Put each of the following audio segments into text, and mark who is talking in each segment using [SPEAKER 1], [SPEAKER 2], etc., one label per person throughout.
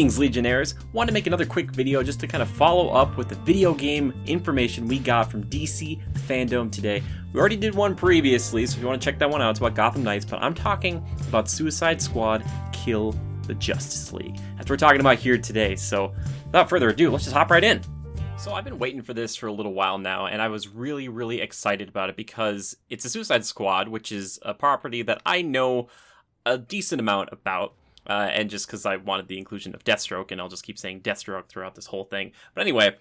[SPEAKER 1] Greetings, Legionnaires! Want to make another quick video just to kind of follow up with the video game information we got from DC Fandom today. We already did one previously, so if you want to check that one out, it's about Gotham Knights, but I'm talking about Suicide Squad Kill the Justice League. That's what we're talking about here today, so without further ado, let's just hop right in. So I've been waiting for this for a little while now, and I was really excited about it because it's a Suicide Squad, which is a property that I know a decent amount about. And just because I wanted the inclusion of Deathstroke, and I'll just keep saying Deathstroke throughout this whole thing. But anyway,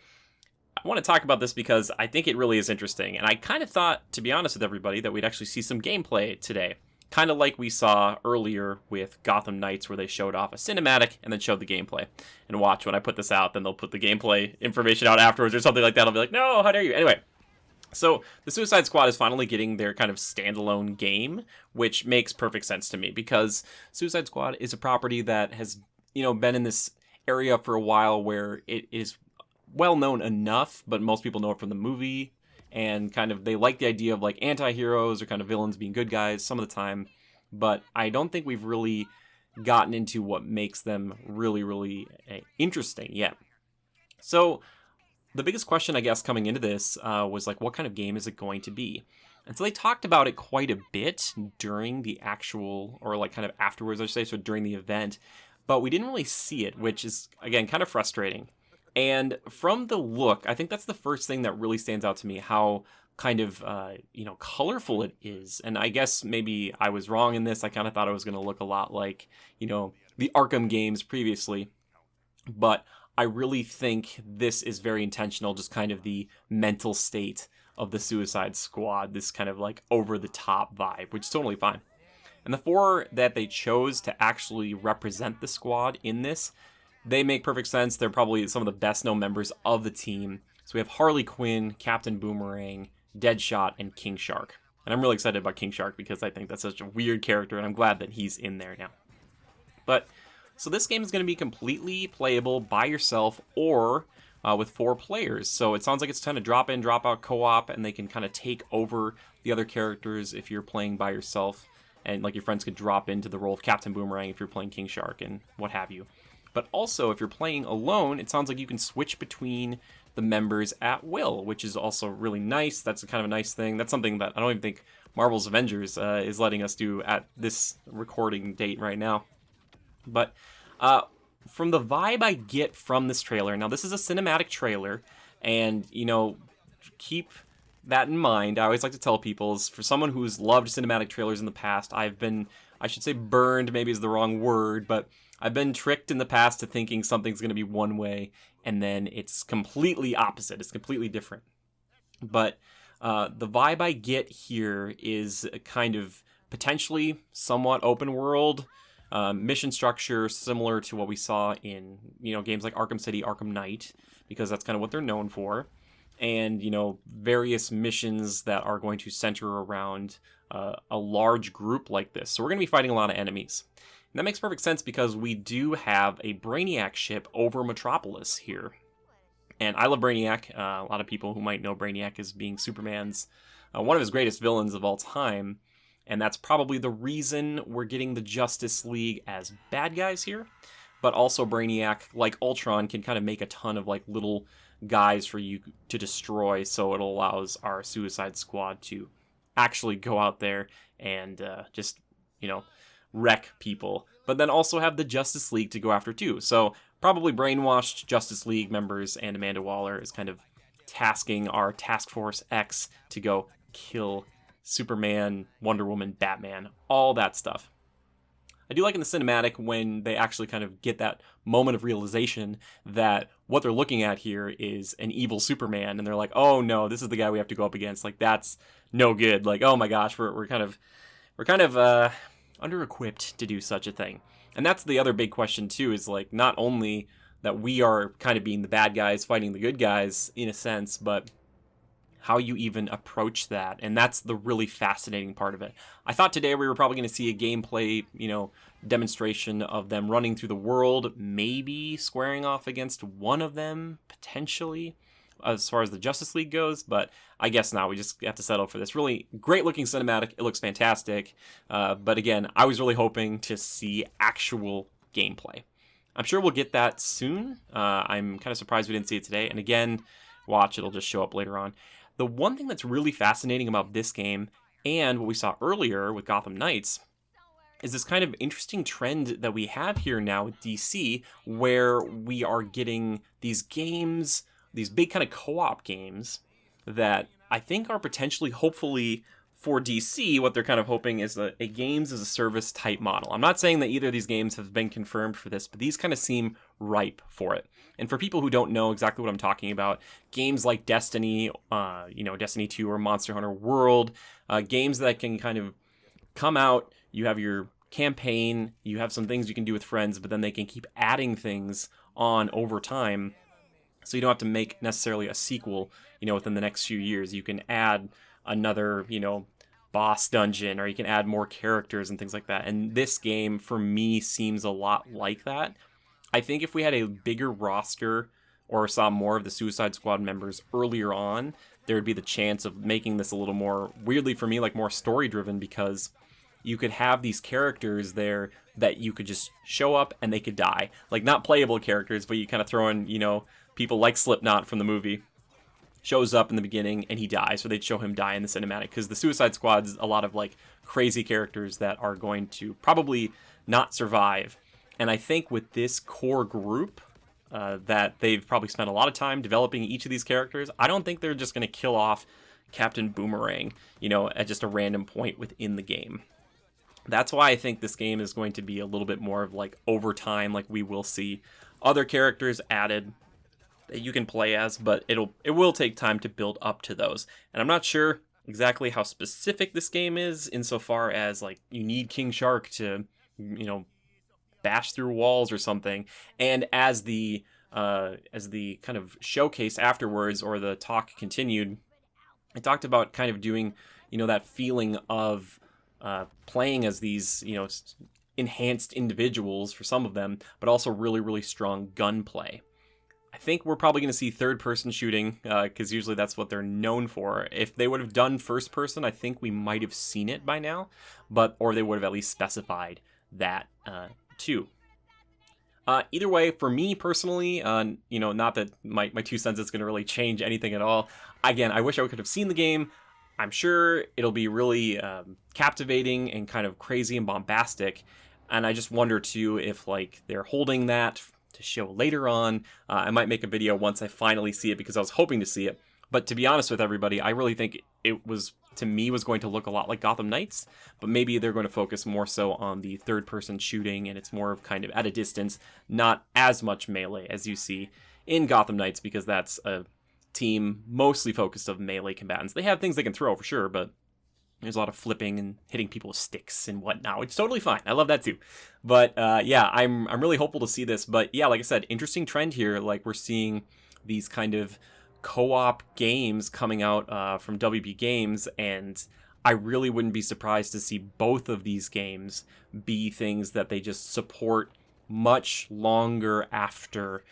[SPEAKER 1] I want to talk about this because I think it really is interesting. And I kind of thought, to be honest with everybody, that we'd actually see some gameplay today. Kind of like we saw earlier with Gotham Knights, where they showed off a cinematic and then showed the gameplay. And watch, when I put this out, then they'll put the gameplay information out afterwards or something like that. I'll be like, no, how dare you? Anyway. So, the Suicide Squad is finally getting their kind of standalone game, which makes perfect sense to me, because Suicide Squad is a property that has, been in this area for a while where it is well known enough, but most people know it from the movie, and kind of, they like the idea of, like, anti-heroes or kind of villains being good guys some of the time, but I don't think we've really gotten into what makes them really interesting yet. So, the biggest question, I guess, coming into this was, like, what kind of game is it going to be? And so they talked about it quite a bit during the actual, or, like, kind of afterwards, I should say, so during the event. But we didn't really see it, which is, again, kind of frustrating. And from the look, I think that's the first thing that really stands out to me, how kind of, colorful it is. And I guess maybe I was wrong in this. I kind of thought it was going to look a lot like, the ARKHAM games previously. But I really think this is very intentional, just kind of the mental state of the Suicide Squad, this kind of like over-the-top vibe, which is totally fine. And the four that they chose to actually represent the squad in this, they make perfect sense. They're probably some of the best-known members of the team. So we have Harley Quinn, Captain Boomerang, Deadshot, and King Shark. And I'm really excited about King Shark because I think that's such a weird character, and I'm glad that he's in there now. But so this game is going to be completely playable by yourself or with 4 players. So it sounds like it's kind of drop in, drop out co-op, and they can kind of take over the other characters if you're playing by yourself. And like your friends could drop into the role of Captain Boomerang if you're playing King Shark and what have you. But also, if you're playing alone, it sounds like you can switch between the members at will, which is also really nice. That's kind of a nice thing. That's something that I don't even think Marvel's Avengers is letting us do at this recording date right now. But from the vibe I get from this trailer, now this is a cinematic trailer, and, keep that in mind. I always like to tell people, is for someone who's loved cinematic trailers in the past, I should say burned, maybe is the wrong word, but I've been tricked in the past to thinking something's going to be one way, and then it's completely opposite. It's completely different. But the vibe I get here is a kind of potentially somewhat open world, mission structure similar to what we saw in, games like Arkham City, Arkham Knight, because that's kind of what they're known for. And, various missions that are going to center around a large group like this. So we're going to be fighting a lot of enemies. And that makes perfect sense because we do have a Brainiac ship over Metropolis here. And I love Brainiac. A lot of people who might know Brainiac as being Superman's, one of his greatest villains of all time. And that's probably the reason we're getting the Justice League as bad guys here. But also Brainiac, like Ultron, can kind of make a ton of like little guys for you to destroy. So it allows our Suicide Squad to actually go out there and just, wreck people. But then also have the Justice League to go after too. So probably brainwashed Justice League members, and Amanda Waller is kind of tasking our Task Force X to go kill Superman, Wonder Woman, Batman, all that stuff. I do like in the cinematic when they actually kind of get that moment of realization that what they're looking at here is an evil Superman, and they're like, oh no, this is the guy we have to go up against. Like, that's no good. Like, oh my gosh, we're kind of under-equipped to do such a thing. And that's the other big question too, is like, not only that we are kind of being the bad guys fighting the good guys in a sense, but how you even approach that. And that's the really fascinating part of it. I thought today we were probably going to see a gameplay, demonstration of them running through the world, maybe squaring off against one of them, potentially, as far as the Justice League goes, but I guess not. We just have to settle for this. Really great looking cinematic. It looks fantastic. But again, I was really hoping to see actual gameplay. I'm sure we'll get that soon. I'm kind of surprised we didn't see it today. And again, watch, it'll just show up later on. The one thing that's really fascinating about this game, and what we saw earlier with Gotham Knights, is this kind of interesting trend that we have here now with DC, where we are getting these games, these big kind of co-op games that I think are potentially, hopefully, for DC, what they're kind of hoping is a games as a service type model. I'm not saying that either of these games have been confirmed for this, but these kind of seem ripe for it. And for people who don't know exactly what I'm talking about, games like Destiny, Destiny 2 or Monster Hunter World, games that can kind of come out, you have your campaign, you have some things you can do with friends, but then they can keep adding things on over time. So you don't have to make necessarily a sequel, within the next few years. You can add another, boss dungeon, or you can add more characters and things like that. And this game, for me, seems a lot like that. I think if we had a bigger roster or saw more of the Suicide Squad members earlier on, there would be the chance of making this a little more, weirdly for me, like more story-driven, because you could have these characters there that you could just show up and they could die. Like, not playable characters, but you kind of throw in, people like Slipknot from the movie. Shows up in the beginning and he dies, or they'd show him die in the cinematic, because the Suicide Squad's a lot of like crazy characters that are going to probably not survive. And I think with this core group, that they've probably spent a lot of time developing each of these characters, I don't think they're just going to kill off Captain Boomerang, at just a random point within the game. That's why I think this game is going to be a little bit more of like over time, like we will see other characters added that you can play as, but it will take time to build up to those. And I'm not sure exactly how specific this game is, insofar as like you need King Shark to, bash through walls or something. And as the kind of showcase afterwards, or the talk continued, I talked about kind of doing, that feeling of playing as these, enhanced individuals for some of them, but also really, really strong gunplay. I think we're probably going to see third-person shooting, because usually that's what they're known for. If they would have done first-person, I think we might have seen it by now, or they would have at least specified that too. Either way, for me personally, not that my 2 cents is going to really change anything at all. Again, I wish I could have seen the game. I'm sure it'll be really captivating and kind of crazy and bombastic, and I just wonder too if like they're holding that to show later on. I might make a video once I finally see it, because I was hoping to see it. But to be honest with everybody, I really think it was going to look a lot like Gotham Knights, but maybe they're going to focus more so on the third-person shooting, and it's more of kind of at a distance, not as much melee as you see in Gotham Knights, because that's a team mostly focused of melee combatants. They have things they can throw for sure, but there's a lot of flipping and hitting people with sticks and whatnot, which is totally fine. I love that too. But I'm really hopeful to see this. But yeah, like I said, interesting trend here. Like, we're seeing these kind of co-op games coming out from WB Games, and I really wouldn't be surprised to see both of these games be things that they just support much longer after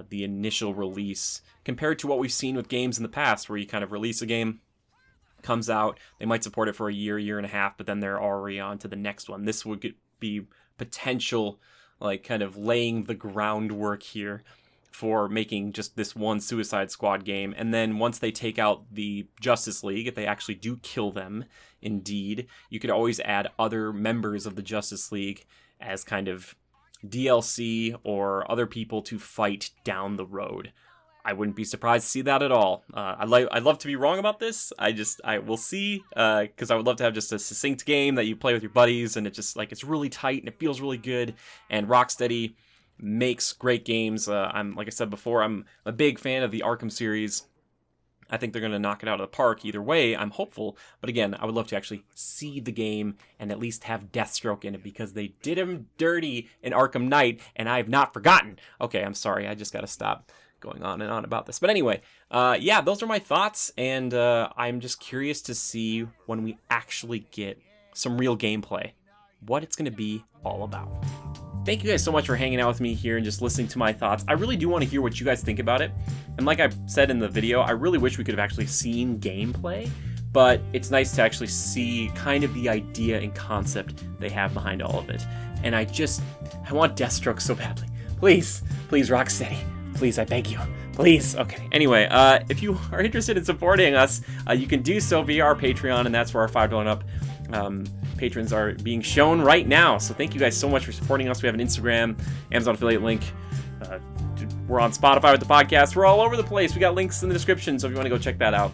[SPEAKER 1] the initial release, compared to what we've seen with games in the past, where you kind of release a game, comes out, they might support it for a year and a half, but then they're already on to the next one. This would be potential, like, kind of laying the groundwork here for making just this one Suicide Squad game. And then once they take out the Justice League, if they actually do kill them, indeed, you could always add other members of the Justice League as kind of DLC or other people to fight down the road. I wouldn't be surprised to see that at all. I'd love to be wrong about this. I will see, because I would love to have just a succinct game that you play with your buddies, and it's really tight and it feels really good. And Rocksteady makes great games. Like I said before, I'm a big fan of the ARKHAM series. I think they're going to knock it out of the park either way. I'm hopeful. But again, I would love to actually see the game and at least have Deathstroke in it, because they did him dirty in Arkham Knight, and I have not forgotten. Okay, I'm sorry. I just got to stop going on and on about this. But anyway, those are my thoughts, and I'm just curious to see when we actually get some real gameplay, what it's going to be all about. Thank you guys so much for hanging out with me here and just listening to my thoughts. I really do want to hear what you guys think about it. And like I said in the video, I really wish we could have actually seen gameplay, but it's nice to actually see kind of the idea and concept they have behind all of it. And I want Deathstroke so badly. Please, Rocksteady. Please, I beg you. Please. Okay. Anyway, if you are interested in supporting us, you can do so via our Patreon, and that's where our $5 and up patrons are being shown right now. So thank you guys so much for supporting us. We have an Instagram, Amazon affiliate link. We're on Spotify with the podcast. We're all over the place. We got links in the description, so if you want to go check that out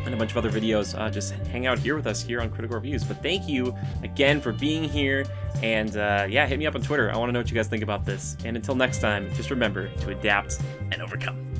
[SPEAKER 1] and a bunch of other videos, just hang out here with us here on Critical Reviews. But thank you again for being here, and yeah, hit me up on Twitter. I want to know what you guys think about this. And until next time, just remember to adapt and overcome.